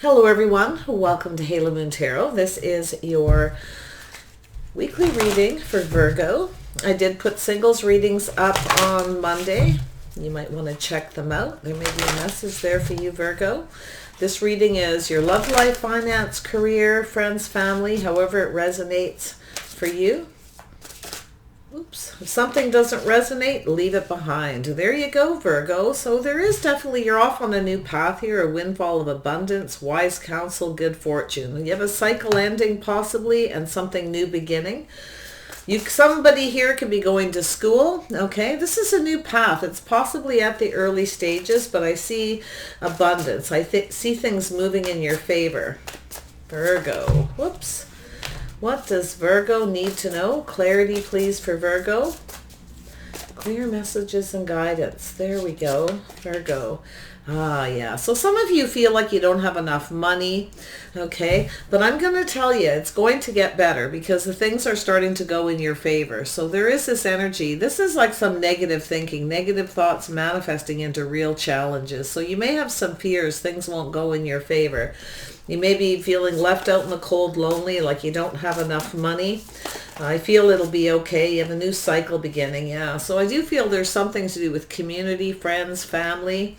Hello everyone, welcome to Halo Moon Tarot. This is your weekly reading for Virgo. I did put singles readings up on Monday. You might want to check them out. There may be a message there for you, Virgo. This reading is your love life, finance, career, friends, family, however it resonates for you. Oops. If something doesn't resonate, leave it behind. There you go, Virgo. So there is definitely, you're off on a new path here, a windfall of abundance, wise counsel, good fortune. You have a cycle ending possibly and something new beginning. Somebody here could be going to school. Okay, this is a new path. It's possibly at the early stages, but I see abundance. I see things moving in your favor. Virgo. Whoops. What does Virgo need to know? Clarity, please, for Virgo. Clear messages and guidance. There we go, Virgo. Yeah. So some of you feel like you don't have enough money, okay? But I'm going to tell you, it's going to get better because the things are starting to go in your favor. So there is this energy. This is like some negative thinking, negative thoughts manifesting into real challenges. So you may have some fears things won't go in your favor. You may be feeling left out in the cold, lonely, like you don't have enough money. I feel it'll be okay. You have a new cycle beginning, yeah. So I do feel there's something to do with community, friends, family.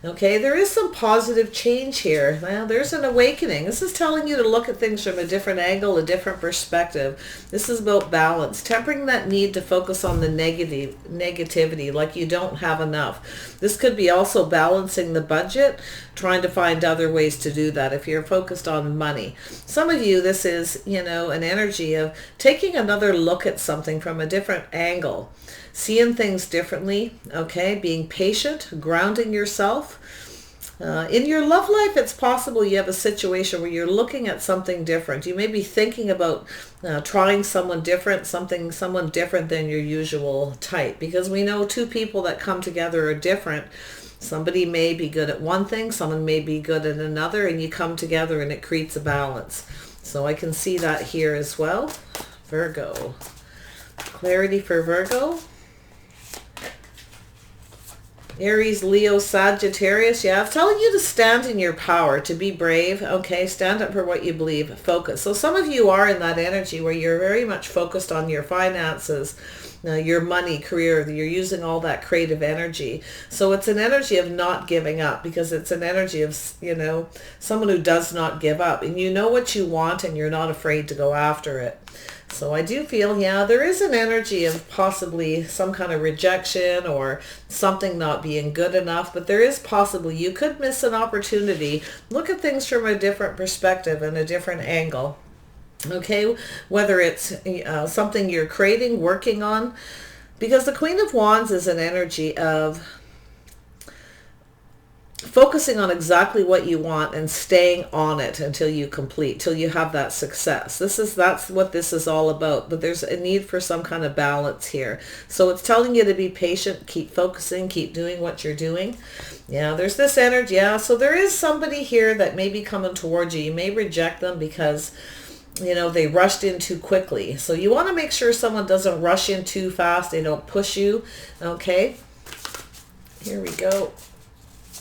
Okay, there is some positive change here. Well, there's an awakening. This is telling you to look at things from a different angle, a different perspective. This is about balance, tempering that need to focus on the negativity, like you don't have enough. This could be also balancing the budget, trying to find other ways to do that if you're focused on money. Some of you, this is, an energy of taking another look at something from a different angle. Seeing things differently, okay? Being patient, grounding yourself. In your love life, it's possible you have a situation where you're looking at something different. You may be thinking about trying someone different, someone different than your usual type. Because we know two people that come together are different. Somebody may be good at one thing, someone may be good at another, and you come together and it creates a balance. So I can see that here as well. Virgo. Clarity for Virgo. Aries, Leo, Sagittarius. Yeah, I'm telling you to stand in your power, to be brave. Okay, stand up for what you believe. Focus. So some of you are in that energy where you're very much focused on your finances, your money, career. You're using all that creative energy. So it's an energy of not giving up because it's an energy of, someone who does not give up. And you know what you want and you're not afraid to go after it. So I do feel, there is an energy of possibly some kind of rejection or something not being good enough, but there is possibly, you could miss an opportunity. Look at things from a different perspective and a different angle. Okay, whether it's something you're creating, working on, because the Queen of Wands is an energy of focusing on exactly what you want and staying on it until you complete, till you have that success. That's what this is all about. But there's a need for some kind of balance here. So it's telling you to be patient, keep focusing, keep doing what you're doing. Yeah, there's this energy. Yeah, so there is somebody here that may be coming towards you. You may reject them because they rushed in too quickly. So you want to make sure someone doesn't rush in too fast. They don't push you. Okay, here we go.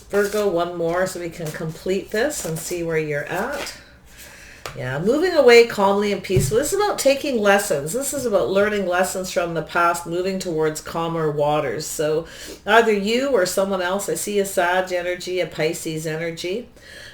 Virgo, one more so we can complete this and see where you're at. Yeah, moving away calmly and peacefully. This is about taking lessons. This is about learning lessons from the past, moving towards calmer waters. So either you or someone else. I see a Sag energy, a Pisces energy.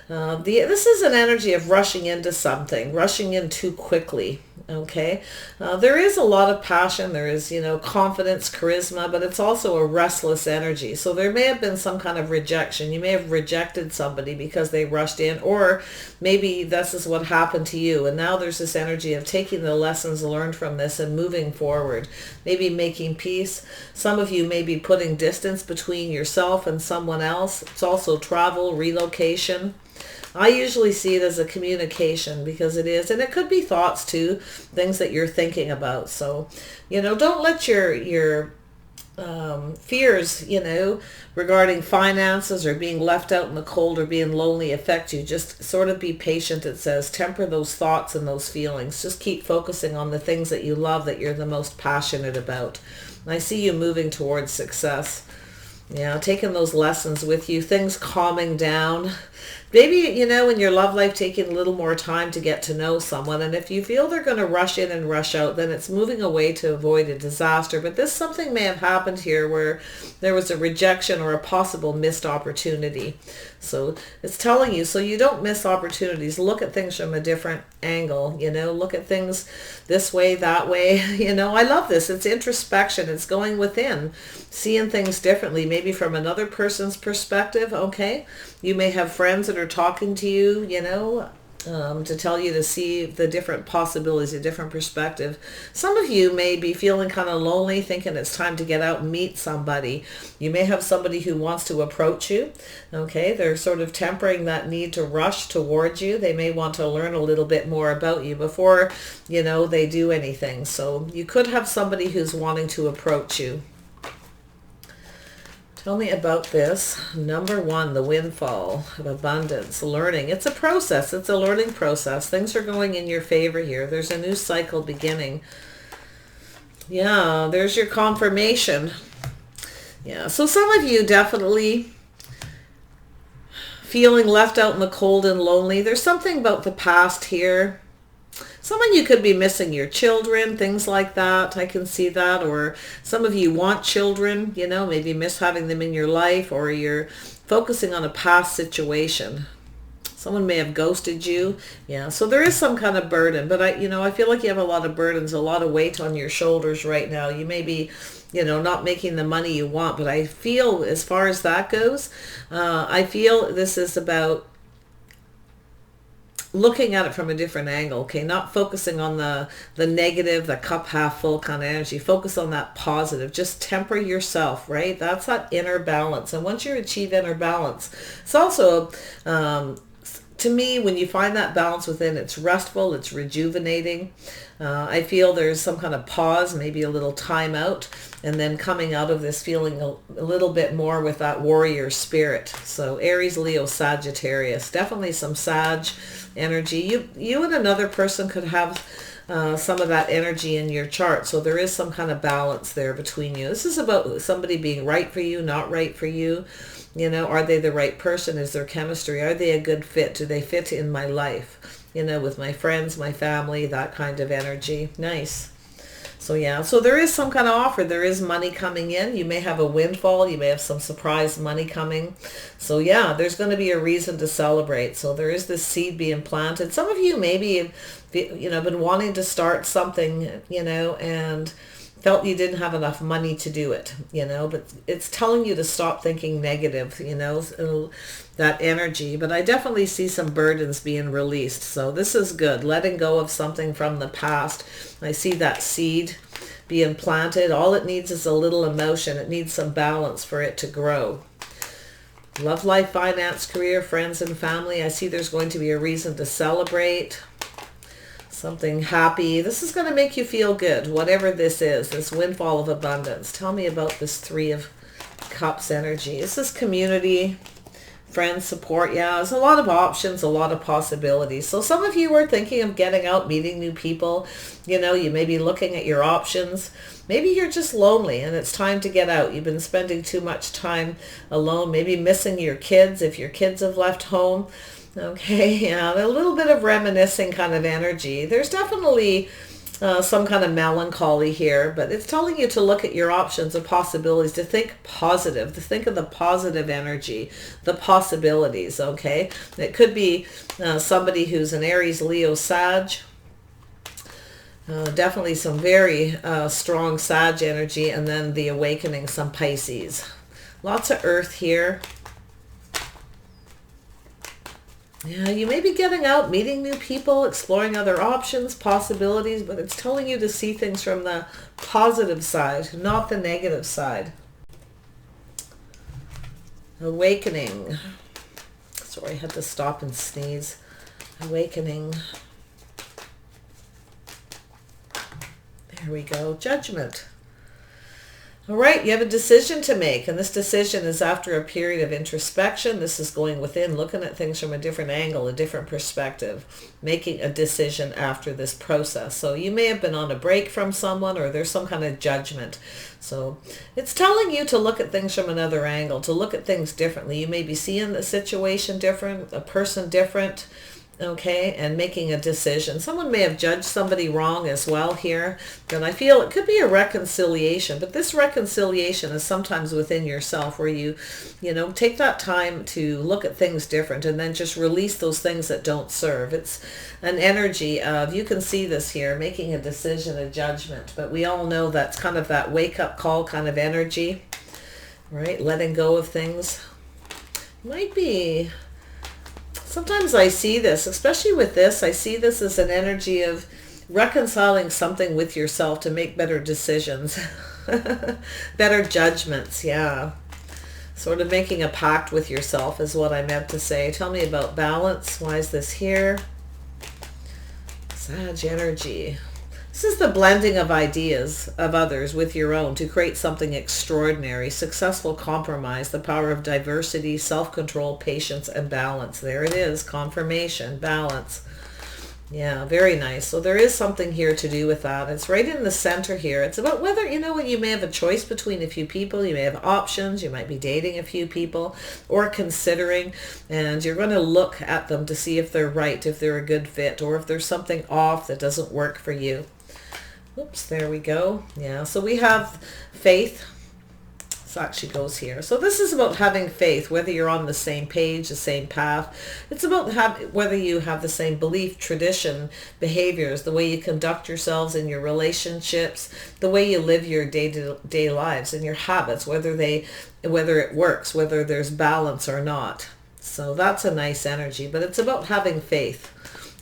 This is an energy of rushing into something, rushing in too quickly. Okay, there is a lot of passion. There is, confidence, charisma, but it's also a restless energy. So there may have been some kind of rejection. You may have rejected somebody because they rushed in, or maybe this is what happened to you. And now there's this energy of taking the lessons learned from this and moving forward, maybe making peace. Some of you may be putting distance between yourself and someone else. It's also travel, relocation. I usually see it as a communication because it is, and it could be thoughts too, things that you're thinking about. So, don't let your fears, regarding finances or being left out in the cold or being lonely affect you. Just sort of be patient, it says. Temper those thoughts and those feelings. Just keep focusing on the things that you love, that you're the most passionate about. And I see you moving towards success. Taking those lessons with you, things calming down, Maybe, in your love life, taking a little more time to get to know someone. And if you feel they're going to rush in and rush out, then it's moving away to avoid a disaster. But this something may have happened here where there was a rejection or a possible missed opportunity. So it's telling you, so you don't miss opportunities. Look at things from a different angle, look at things this way, that way. I love this. It's introspection. It's going within, seeing things differently, maybe from another person's perspective. Okay. You may have friends that are talking to you, to tell you to see the different possibilities, a different perspective. Some of you may be feeling kind of lonely, thinking it's time to get out and meet somebody. You may have somebody who wants to approach you. Okay, they're sort of tempering that need to rush towards you. They may want to learn a little bit more about you before, they do anything. So you could have somebody who's wanting to approach you. Tell me about this. Number 1, the windfall of abundance, learning. It's a process. It's a learning process. Things are going in your favor here. There's a new cycle beginning. Yeah, there's your confirmation. Yeah, so some of you definitely feeling left out in the cold and lonely. There's something about the past here. Some of you could be missing your children, things like that. I can see that. Or some of you want children, maybe miss having them in your life, or you're focusing on a past situation. Someone may have ghosted you. Yeah, so there is some kind of burden. But I feel like you have a lot of burdens, a lot of weight on your shoulders right now. You may be, not making the money you want. But I feel as far as that goes, I feel this is about looking at it from a different angle, okay? Not focusing on the negative, the cup half full kind of energy. Focus on that positive. Just temper yourself, right? That's that inner balance. And once you achieve inner balance, it's also, to me, when you find that balance within, it's restful, it's rejuvenating. I feel there's some kind of pause, maybe a little time out, and then coming out of this feeling a little bit more with that warrior spirit. So Aries, Leo, Sagittarius, definitely some Sag energy. You and another person could have some of that energy in your chart. So there is some kind of balance there between you. This is about somebody being right for you, not right for you. Are they the right person? Is there chemistry? Are they a good fit? Do they fit in my life? With my friends, my family, that kind of energy. Nice. So yeah, so there is some kind of offer. There is money coming in. You may have a windfall. You may have some surprise money coming. So yeah, there's going to be a reason to celebrate. So there is this seed being planted. Some of you maybe, been wanting to start something, and felt you didn't have enough money to do it, but it's telling you to stop thinking negative, that energy. But I definitely see some burdens being released. So this is good. Letting go of something from the past. I see that seed being planted. All it needs is a little emotion. It needs some balance for it to grow. Love life, finance, career, friends and family. I see there's going to be a reason to celebrate. Something happy. This is going to make you feel good, whatever this is, this windfall of abundance. Tell me about this 3 of Cups energy. This is community, friends, support. Yeah, there's a lot of options, a lot of possibilities. So some of you are thinking of getting out, meeting new people. You may be looking at your options. Maybe you're just lonely and it's time to get out. You've been spending too much time alone, maybe missing your kids if your kids have left home. Okay, yeah, a little bit of reminiscing kind of energy. There's definitely some kind of melancholy here, but it's telling you to look at your options and possibilities, to think positive, to think of the positive energy, the possibilities, okay? It could be somebody who's an Aries, Leo, Sag. Definitely some very strong Sag energy, and then the awakening, some Pisces. Lots of earth here. Yeah, you may be getting out, meeting new people, exploring other options, possibilities, but it's telling you to see things from the positive side, not the negative side. Awakening. Sorry, I had to stop and sneeze. Awakening. There we go. Judgment. All right, you have a decision to make, and this decision is after a period of introspection. This is going within, looking at things from a different angle, a different perspective, making a decision after this process. So you may have been on a break from someone, or there's some kind of judgment. So it's telling you to look at things from another angle, to look at things differently. You may be seeing the situation different, a person different, okay, and making a decision. Someone may have judged somebody wrong as well here. And I feel it could be a reconciliation, but this reconciliation is sometimes within yourself, where you take that time to look at things different and then just release those things that don't serve. It's an energy of, you can see this here, making a decision, a judgment, but we all know that's kind of that wake-up call kind of energy, right? Letting go of things. Might be... Sometimes I see this, especially with this, I see this as an energy of reconciling something with yourself to make better decisions, better judgments, yeah. Sort of making a pact with yourself is what I meant to say. Tell me about balance. Why is this here? Sag energy. This is the blending of ideas of others with your own to create something extraordinary. Successful compromise, the power of diversity, self-control, patience, and balance. There it is, confirmation, balance. Yeah, very nice. So there is something here to do with that. It's right in the center here. It's about whether, you may have a choice between a few people. You may have options. You might be dating a few people or considering, and you're going to look at them to see if they're right, if they're a good fit, or if there's something off that doesn't work for you. Oops, there we go. Yeah, so we have faith. This actually goes here. So this is about having faith, whether you're on the same page, the same path. It's about whether you have the same belief, tradition, behaviors, the way you conduct yourselves in your relationships, the way you live your day-to-day lives and your habits, whether it works, whether there's balance or not. So that's a nice energy, but it's about having faith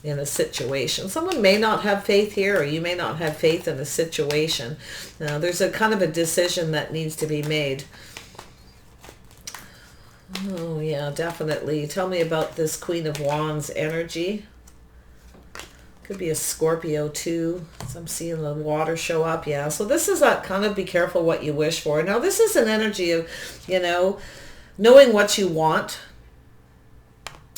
in a situation. Someone may not have faith here, or you may not have faith in a situation. Now, there's a kind of a decision that needs to be made. Oh, yeah, definitely. Tell me about this Queen of Wands energy. Could be a Scorpio too. So I'm seeing the water show up. Yeah, so this is that kind of be careful what you wish for. Now, this is an energy of, knowing what you want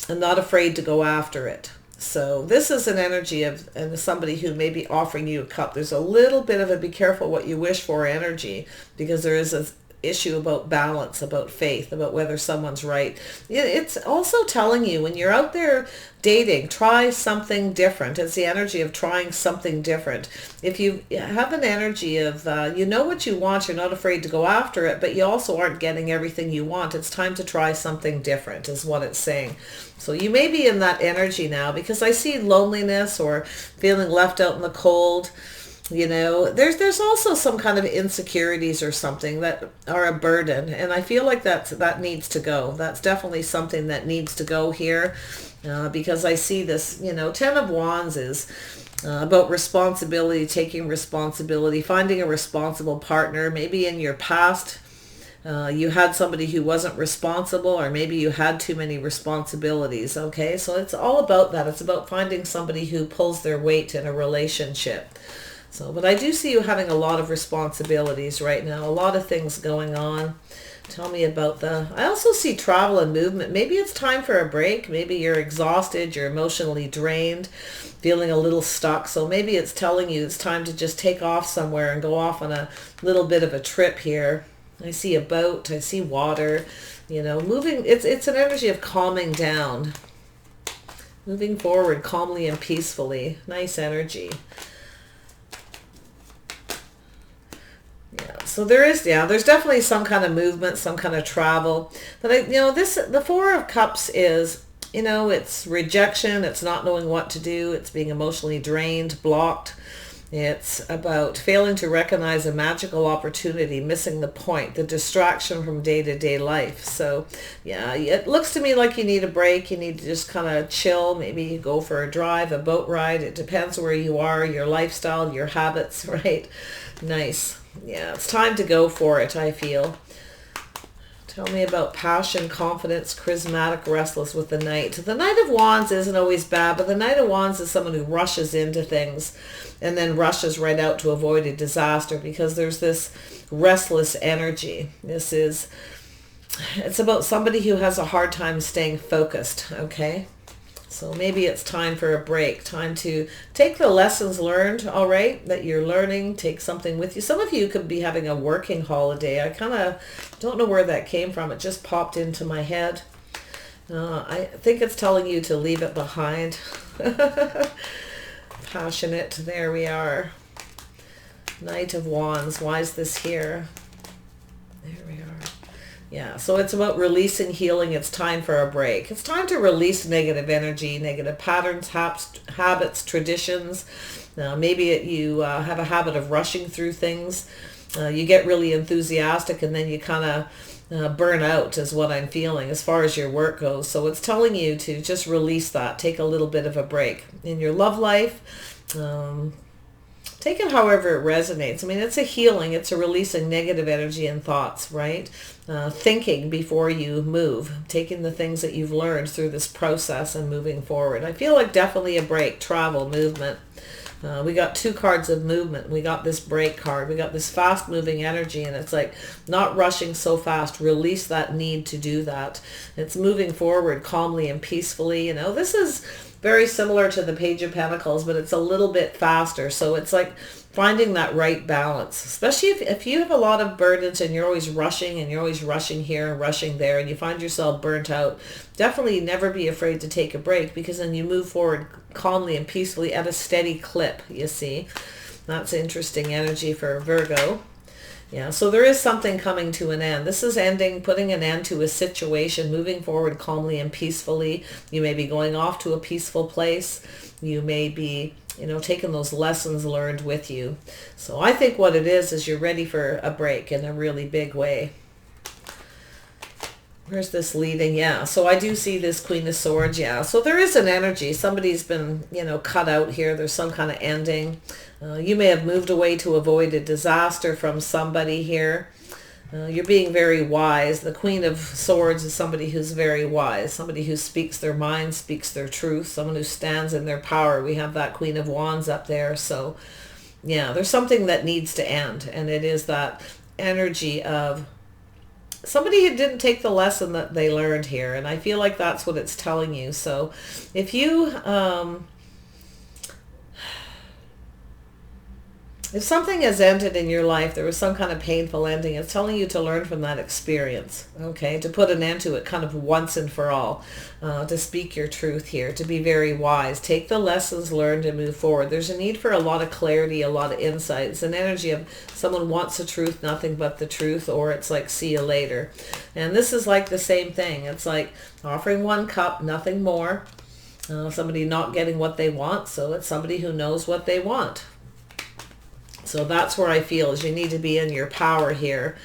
and not afraid to go after it. So this is an energy of somebody who may be offering you a cup. There's a little bit of a be careful what you wish for energy, because there is an issue about balance, about faith, about whether someone's right. It's also telling you when you're out there dating, try something different. It's the energy of trying something different. If you have an energy of, you know what you want, you're not afraid to go after it, but you also aren't getting everything you want. It's time to try something different is what it's saying. So you may be in that energy now, because I see loneliness or feeling left out in the cold. There's also some kind of insecurities or something that are a burden, and I feel like that needs to go. That's definitely something that needs to go here, because I see this, Ten of Wands is about responsibility, taking responsibility, finding a responsible partner. Maybe in your past, you had somebody who wasn't responsible, or maybe you had too many responsibilities, okay? So it's all about that. It's about finding somebody who pulls their weight in a relationship. So, but I do see you having a lot of responsibilities right now, a lot of things going on. Tell me about I also see travel and movement. Maybe it's time for a break. Maybe you're exhausted, you're emotionally drained, feeling a little stuck. So maybe it's telling you it's time to just take off somewhere and go off on a little bit of a trip here. I see a boat, I see water, moving. It's an energy of calming down, moving forward calmly and peacefully. Nice energy. Yeah, so there's definitely some kind of movement, some kind of travel. But the Four of Cups is, it's rejection, it's not knowing what to do, it's being emotionally drained, blocked. It's about failing to recognize a magical opportunity, missing the point, the distraction from day-to-day life. So, yeah, it looks to me like you need a break. You need to just kind of chill. Maybe you go for a drive, a boat ride. It depends where you are, your lifestyle, your habits, right? Nice. Yeah, it's time to go for it, I feel. Tell me about passion, confidence, charismatic, restless with the Knight. The Knight of Wands isn't always bad, but the Knight of Wands is someone who rushes into things and then rushes right out to avoid a disaster because there's this restless energy. It's about somebody who has a hard time staying focused, okay? So maybe it's time for a break, time to take the lessons learned, all right, that you're learning, take something with you. Some of you could be having a working holiday. I kind of don't know where that came from. It just popped into my head. I think it's telling you to leave it behind. Passionate, there we are. Knight of Wands, why is this here? There we are. Yeah, so it's about releasing, healing. It's time for a break. It's time to release negative energy, negative patterns, habits, traditions. Maybe you have a habit of rushing through things. You get really enthusiastic and then you kind of burn out is what I'm feeling as far as your work goes. So it's telling you to just release that. Take a little bit of a break. In your love life, take it however it resonates. I mean, it's a healing. It's a releasing negative energy and thoughts, right? Thinking before you move, taking the things that you've learned through this process and moving forward. I feel like definitely a break, travel, movement. We got 2 cards of movement. We got this break card. We got this fast moving energy, and it's like not rushing so fast. Release that need to do that. It's moving forward calmly and peacefully. You know, this is very similar to the Page of Pentacles, but it's a little bit faster. So it's like finding that right balance, especially if you have a lot of burdens and you're always rushing and you're always rushing here and rushing there and you find yourself burnt out. Definitely never be afraid to take a break, because then you move forward calmly and peacefully at a steady clip, you see. That's interesting energy for Virgo. Yeah, so there is something coming to an end. This is ending, putting an end to a situation, moving forward calmly and peacefully. You may be going off to a peaceful place. You may be, taking those lessons learned with you. So I think what it is you're ready for a break in a really big way. Where's this leading? Yeah, so I do see this Queen of Swords, yeah. So there is an energy. Somebody's been, cut out here. There's some kind of ending. You may have moved away to avoid a disaster from somebody here. You're being very wise. The Queen of Swords is somebody who's very wise, somebody who speaks their mind, speaks their truth, someone who stands in their power. We have that Queen of Wands up there. So, yeah, there's something that needs to end, and it is that energy of somebody who didn't take the lesson that they learned here, and I feel like that's what it's telling you. So if you if something has ended in your life, there was some kind of painful ending, it's telling you to learn from that experience, okay? To put an end to it kind of once and for all, to speak your truth here, to be very wise. Take the lessons learned and move forward. There's a need for a lot of clarity, a lot of insight. It's an energy of someone wants the truth, nothing but the truth, or it's like, see you later. And this is like the same thing. It's like offering 1 cup, nothing more. Somebody not getting what they want, so it's somebody who knows what they want. So that's where I feel is you need to be in your power here.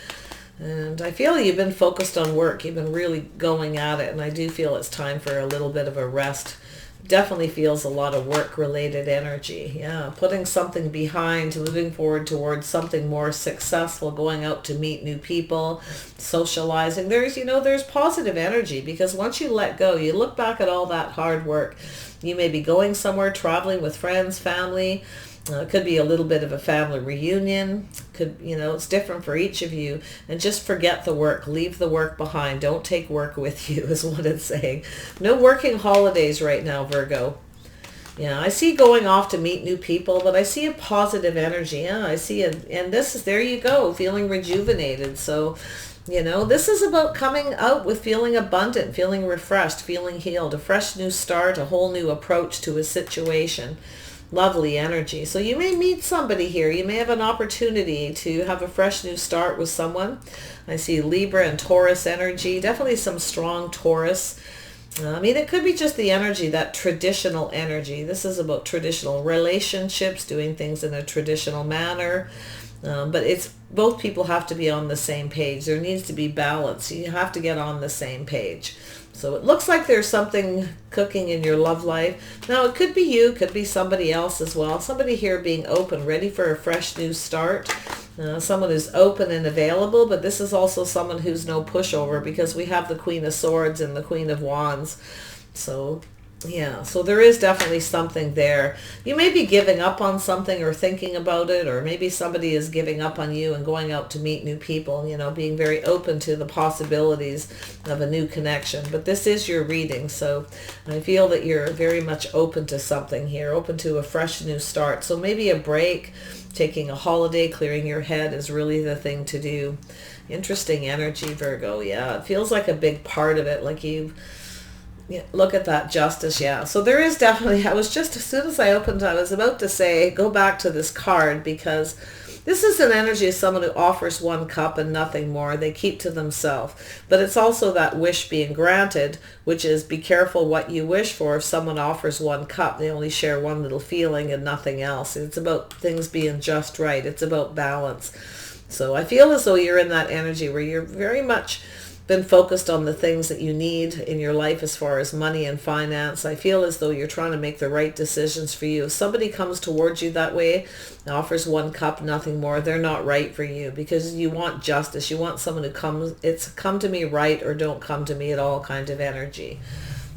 And I feel you've been focused on work. You've been really going at it. And I do feel it's time for a little bit of a rest. Definitely feels a lot of work-related energy. Yeah, putting something behind, moving forward towards something more successful, going out to meet new people, socializing. There's positive energy, because once you let go, you look back at all that hard work. You may be going somewhere, traveling with friends, family. It could be a little bit of a family reunion. It's different for each of you. And just forget the work. Leave the work behind. Don't take work with you is what it's saying. No working holidays right now, Virgo. Yeah, I see going off to meet new people, but I see a positive energy. Yeah, I see it. And there you go, feeling rejuvenated. So, this is about coming out with feeling abundant, feeling refreshed, feeling healed, a fresh new start, a whole new approach to a situation. Lovely energy. So you may meet somebody here. You may have an opportunity to have a fresh new start with someone. I see Libra and Taurus energy. Definitely some strong Taurus. It could be just the energy, that traditional energy. This is about traditional relationships, doing things in a traditional manner. But it's both people have to be on the same page. There needs to be balance. You have to get on the same page. So it looks like there's something cooking in your love life. Now, it could be you, could be somebody else as well. Somebody here being open, ready for a fresh new start. Someone who's open and available, but this is also someone who's no pushover, because we have the Queen of Swords and the Queen of Wands. So yeah, so there is definitely something there. You may be giving up on something or thinking about it, or maybe somebody is giving up on you and going out to meet new people, being very open to the possibilities of a new connection. But this is your reading, so I feel that you're very much open to something here, open to a fresh new start. So maybe a break, taking a holiday, clearing your head is really the thing to do. Interesting energy, Virgo. Yeah, it feels like a big part of it, like look at that Justice. Yeah, so there is definitely, as soon as I opened, I was about to say, go back to this card, because this is an energy of someone who offers one cup and nothing more. They keep to themselves. But it's also that wish being granted, which is be careful what you wish for. If someone offers one cup, they only share one little feeling and nothing else. It's about things being just right. It's about balance. So I feel as though you're in that energy where you're very much been focused on the things that you need in your life as far as money and finance. I feel as though you're trying to make the right decisions for you. If somebody comes towards you that way, offers one cup, nothing more, they're not right for you, because you want justice. You want someone who it's come to me right or don't come to me at all kind of energy.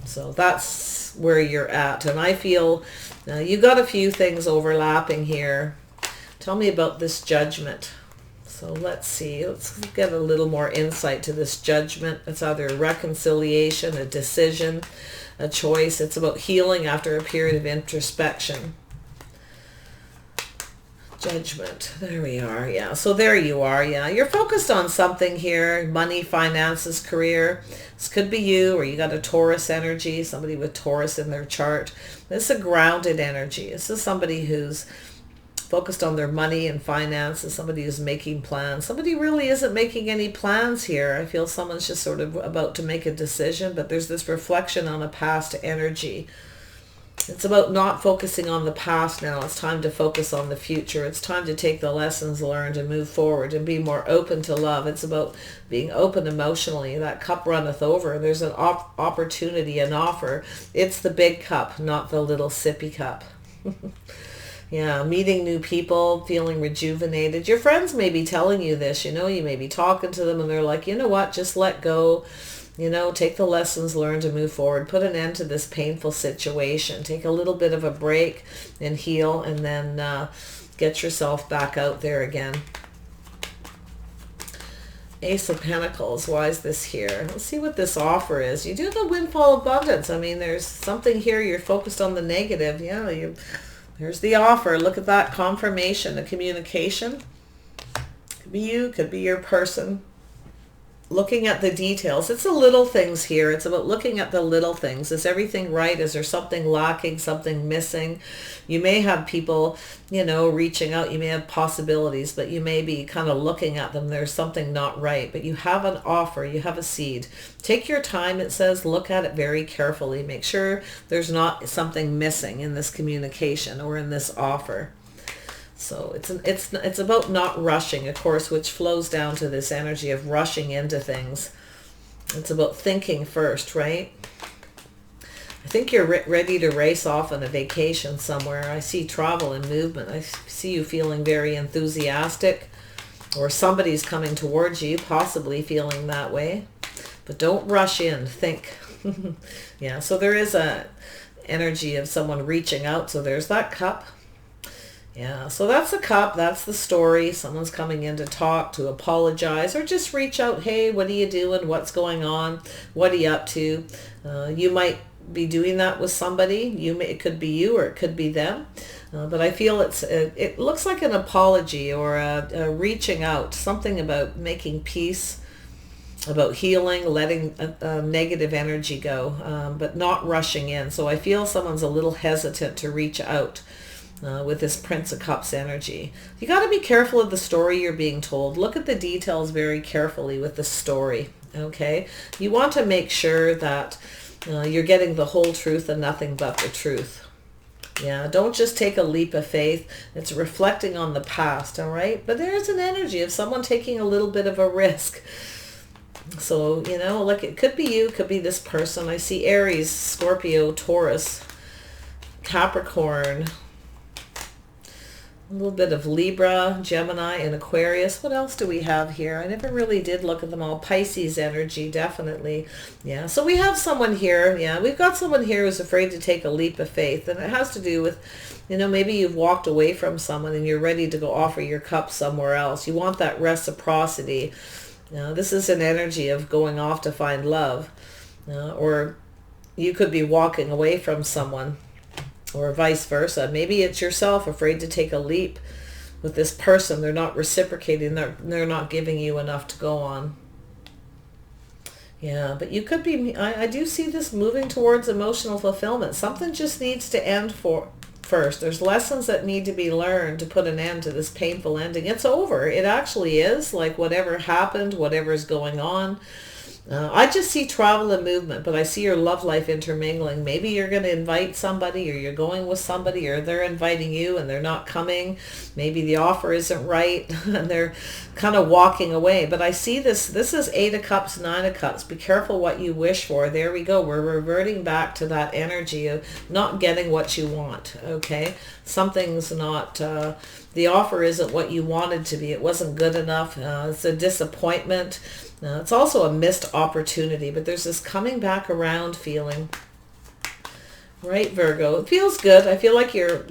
So that's where you're at. And I feel you got a few things overlapping here. Tell me about this Judgment. So let's see, let's get a little more insight to this Judgment. It's either a reconciliation, a decision, a choice. It's about healing after a period of introspection. Judgment, there we are. Yeah, so there you are. Yeah, you're focused on something here, money, finances, career. This could be you, or you got a Taurus energy, somebody with Taurus in their chart. This is a grounded energy. This is somebody who's focused on their money and finances, somebody who's making plans. Somebody really isn't making any plans here. I feel someone's just sort of about to make a decision, but there's this reflection on a past energy. It's about not focusing on the past now. It's time to focus on the future. It's time to take the lessons learned and move forward and be more open to love. It's about being open emotionally. That cup runneth over. There's an opportunity, an offer. It's the big cup, not the little sippy cup. Yeah, meeting new people, feeling rejuvenated. Your friends may be telling you this, you may be talking to them and they're like, you know what, just let go, take the lessons learned and move forward. Put an end to this painful situation. Take a little bit of a break and heal, and then get yourself back out there again. Ace of Pentacles, why is this here? Let's see what this offer is. You do have a windfall abundance. I mean, there's something here, you're focused on the negative. Yeah, there's the offer. Look at that confirmation, a communication. Could be you, could be your person. Looking at the details. It's the little things here. It's about looking at the little things. Is everything right? Is there something lacking, something missing? You may have people, reaching out. You may have possibilities, but you may be kind of looking at them. There's something not right, but you have an offer. You have a seed. Take your time, it says. Look at it very carefully. Make sure there's not something missing in this communication or in this offer. So it's about not rushing, of course, which flows down to this energy of rushing into things. It's about thinking first, right? I think you're ready to race off on a vacation somewhere. I see travel and movement. I see you feeling very enthusiastic, or somebody's coming towards you, possibly feeling that way. But don't rush in. Think. Yeah, so there is a energy of someone reaching out. So there's that cup. Yeah, so that's the cup, that's the story. Someone's coming in to talk, to apologize, or just reach out. Hey, what are you doing? What's going on? What are you up to? You might be doing that with somebody. It could be you or it could be them. But I feel it looks like an apology or a reaching out, something about making peace, about healing, letting negative energy go, but not rushing in. So I feel someone's a little hesitant to reach out. With this Prince of Cups energy. You got to be careful of the story you're being told. Look at the details very carefully with the story, okay? You want to make sure that you're getting the whole truth and nothing but the truth. Yeah, don't just take a leap of faith. It's reflecting on the past, all right? But there's an energy of someone taking a little bit of a risk. So, like it could be you, could be this person. I see Aries, Scorpio, Taurus, Capricorn, A little bit of Libra, Gemini, and Aquarius. What else do we have here? I never really did look at them all. Pisces energy, definitely. Yeah, so we have someone here. Yeah, we've got someone here who's afraid to take a leap of faith. And it has to do with, maybe you've walked away from someone and you're ready to go offer your cup somewhere else. You want that reciprocity. This is an energy of going off to find love. Or you could be walking away from someone, or vice versa. Maybe it's yourself afraid to take a leap with this person. They're not reciprocating. They're not giving you enough to go on. Yeah, but you could be, I do see this moving towards emotional fulfillment. Something just needs to end first. There's lessons that need to be learned to put an end to this painful ending. It's over. It actually is. Like whatever happened, whatever's going on. I just see travel and movement, but I see your love life intermingling. Maybe you're going to invite somebody, or you're going with somebody, or they're inviting you and they're not coming. Maybe the offer isn't right and they're kind of walking away. But I see this is 8 of Cups, 9 of Cups. Be careful what you wish for. There we go. We're reverting back to that energy of not getting what you want, okay? Something's not, the offer isn't what you wanted to be. It wasn't good enough. It's a disappointment. It's also a missed opportunity, but there's this coming back around feeling. Right, Virgo? It feels good. I feel like you're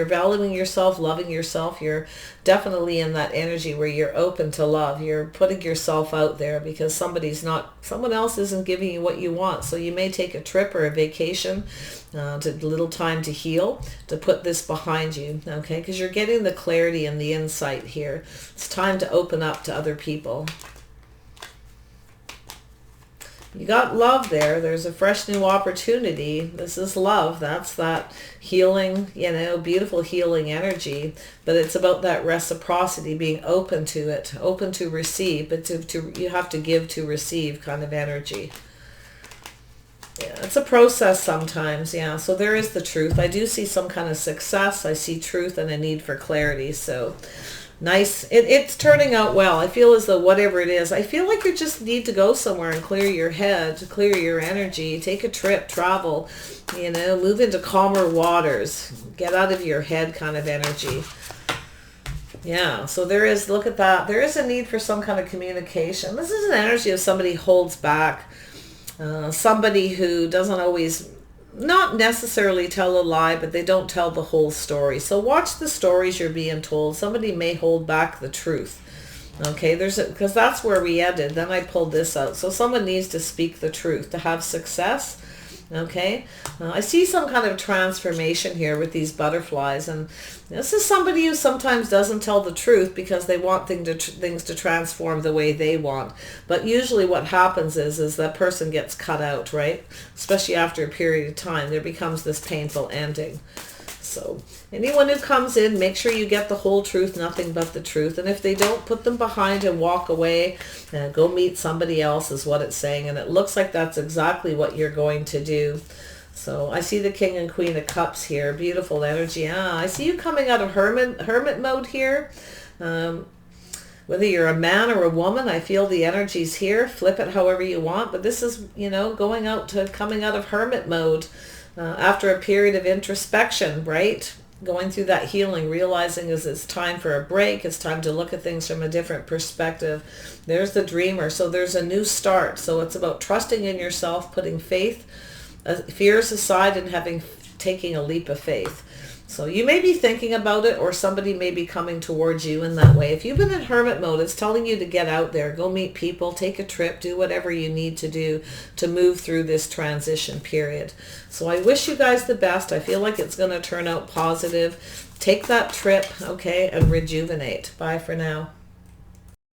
valuing yourself, loving yourself. You're definitely in that energy where you're open to love. You're putting yourself out there because someone else isn't giving you what you want. So you may take a trip or a vacation, to a little time to heal, to put this behind you, okay? Because you're getting the clarity and the insight here. It's time to open up to other people. You got love there. There's a fresh new opportunity. This is love. That's that healing, beautiful healing energy. But it's about that reciprocity, being open to it, open to receive, but you have to give to receive kind of energy. Yeah, it's a process sometimes. Yeah, so there is the truth. I do see some kind of success. I see truth and a need for clarity. So nice. It's turning out well. I feel as though whatever it is, I feel like you just need to go somewhere and clear your head, clear your energy, take a trip, travel, move into calmer waters, get out of your head kind of energy. Yeah, so there is, look at that. There is a need for some kind of communication. This is an energy of somebody holds back, somebody who doesn't always, not necessarily tell a lie, but they don't tell the whole story. So watch the stories you're being told. Somebody may hold back the truth. Okay, because that's where we ended. Then I pulled this out. So someone needs to speak the truth to have success. Okay, I see some kind of transformation here with these butterflies, and this is somebody who sometimes doesn't tell the truth because they want things to transform the way they want. But usually what happens is that person gets cut out, right? Especially after a period of time, there becomes this painful ending. So anyone who comes in, make sure you get the whole truth, nothing but the truth. And if they don't, put them behind and walk away and go meet somebody else is what it's saying. And it looks like that's exactly what you're going to do. So I see the King and Queen of Cups here. Beautiful energy. I see you coming out of hermit mode here. Whether you're a man or a woman, I feel the energies here. Flip it however you want. But this is, coming out of hermit mode. After a period of introspection, right? Going through that healing, realizing it's time for a break. It's time to look at things from a different perspective. There's the dreamer. So there's a new start. So it's about trusting in yourself, putting faith, fears aside, and taking a leap of faith. So you may be thinking about it, or somebody may be coming towards you in that way. If you've been in hermit mode, it's telling you to get out there, go meet people, take a trip, do whatever you need to do to move through this transition period. So I wish you guys the best. I feel like it's going to turn out positive. Take that trip, okay, and rejuvenate. Bye for now.